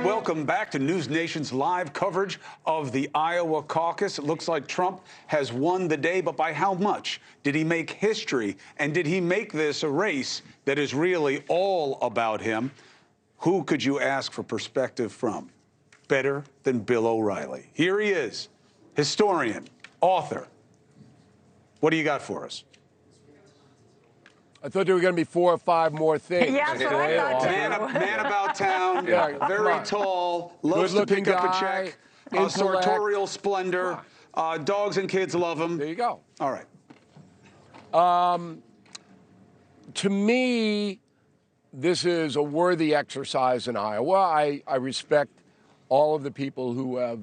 welcome back to NewsNation's live coverage of the Iowa caucus. It looks like Trump has won the day, but by how much? Did he make history? And did he make this a race that is really all about him? Who could you ask for perspective from? Better than Bill O'Reilly. Here he is, historian, author. What do you got for us? I thought there were going to be 4 or 5 more things. Yeah, that's what I thought, too. Man about town, Yeah, very tall, loves to pick up a check, sartorial splendor, dogs and kids love him. There you go. All right. To me, this is a worthy exercise in Iowa. I respect all of the people who have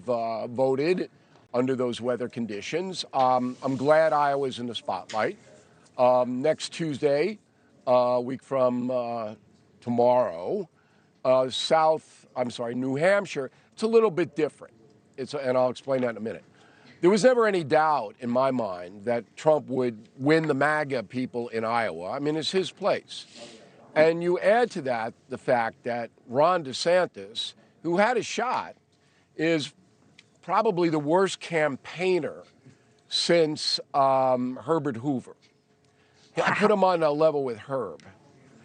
voted under those weather conditions. I'm glad Iowa's in the spotlight. Next Tuesday, a week from tomorrow, New Hampshire, it's a little bit different. And I'll explain that in a minute. There was never any doubt in my mind that Trump would win the MAGA people in Iowa. I mean, it's his place. And you add to that the fact that Ron DeSantis, who had a shot, is probably the worst campaigner since Herbert Hoover. I put him on a level with Herb.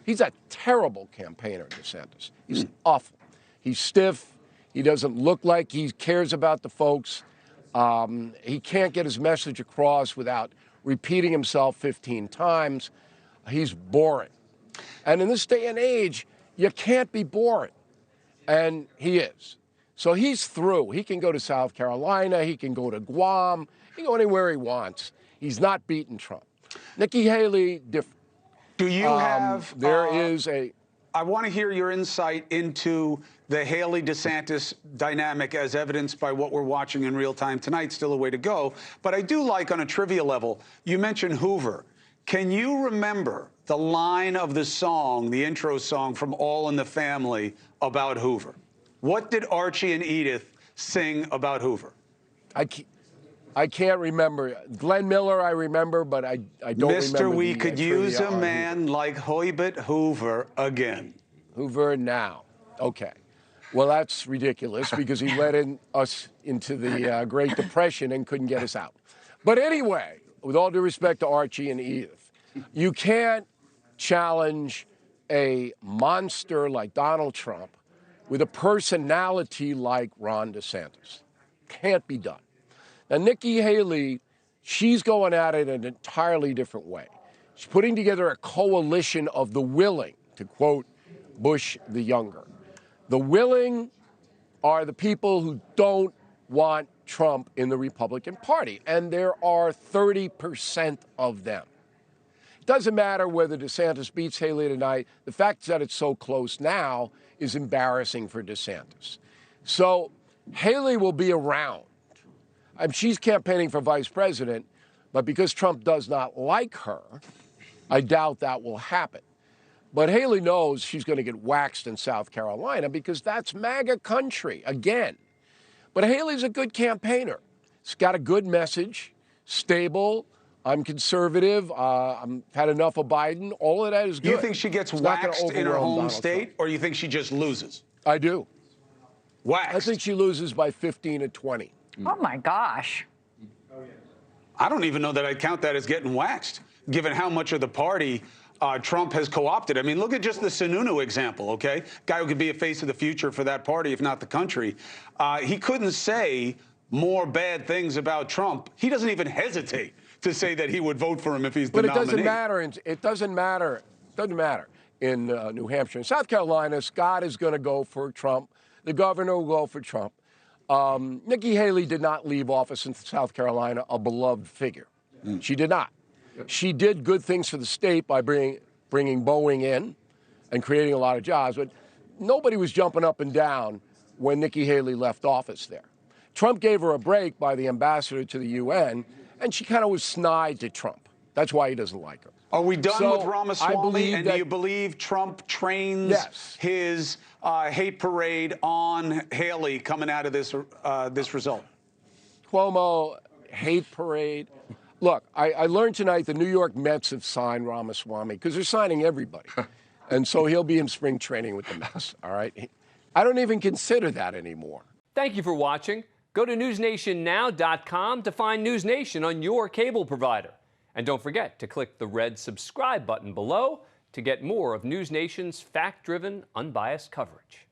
He's a terrible campaigner, DeSantis. He's awful. He's stiff. He doesn't look like he cares about the folks. He can't get his message across without repeating himself 15 times. He's boring. And in this day and age, you can't be boring. And he is. So he's through. He can go to South Carolina. He can go to Guam. He can go anywhere he wants. He's not beating Trump. Nikki Haley, different. Do you have... I want to hear your insight into the Haley-DeSantis dynamic as evidenced by what we're watching in real time tonight. Still a way to go. But I do like, on a trivia level, you mentioned Hoover. Can you remember the line of the song, the intro song from All in the Family about Hoover? What did Archie and Edith sing about Hoover? I can't remember. Glenn Miller, I remember, but I don't remember. Mr. We could use a man like Hoybert Hoover again. Hoover now. Okay. Well, that's ridiculous because he led us into the Great Depression and couldn't get us out. But anyway, with all due respect to Archie and Edith, you can't challenge a monster like Donald Trump with a personality like Ron DeSantis. Can't be done. Now, Nikki Haley, she's going at it an entirely different way. She's putting together a coalition of the willing, to quote Bush the Younger. The willing are the people who don't want Trump in the Republican Party, and there are 30% of them. It doesn't matter whether DeSantis beats Haley tonight. The fact that it's so close now is embarrassing for DeSantis. So Haley will be around. She's campaigning for vice president, but because Trump does not like her, I doubt that will happen. But Haley knows she's going to get waxed in South Carolina because that's MAGA country again. But Haley's a good campaigner. She's got a good message, stable. I'm conservative. I've had enough of Biden. All of that is good. Do you think she gets waxed in her home state, or do you think she just loses? I do. Waxed? I think she loses by 15 to 20. Oh, my gosh. I don't even know that I'd count that as getting waxed, given how much of the party Trump has co-opted. I mean, look at just the Sununu example, okay? Guy who could be a face of the future for that party, if not the country. He couldn't say more bad things about Trump. He doesn't even hesitate to say that he would vote for him if he's the nominee. But it doesn't matter. It doesn't matter. It doesn't matter in New Hampshire. In South Carolina, Scott is going to go for Trump. The governor will go for Trump. Nikki Haley did not leave office in South Carolina a beloved figure. She did not. She did good things for the state by bringing Boeing in and creating a lot of jobs, but nobody was jumping up and down when Nikki Haley left office there. Trump gave her a break by the ambassador to the UN, and she kind of was snide to Trump. That's why he doesn't like her. Are we done with Ramaswamy? And do you believe Trump trains his hate parade on Haley coming out of this result? Cuomo, hate parade. Look, I learned tonight the New York Mets have signed Ramaswamy because they're signing everybody. And so he'll be in spring training with the Mets, all right? I don't even consider that anymore. Thank you for watching. Go to newsnationnow.com to find News Nation on your cable provider. And don't forget to click the red subscribe button below to get more of News Nation's fact-driven, unbiased coverage.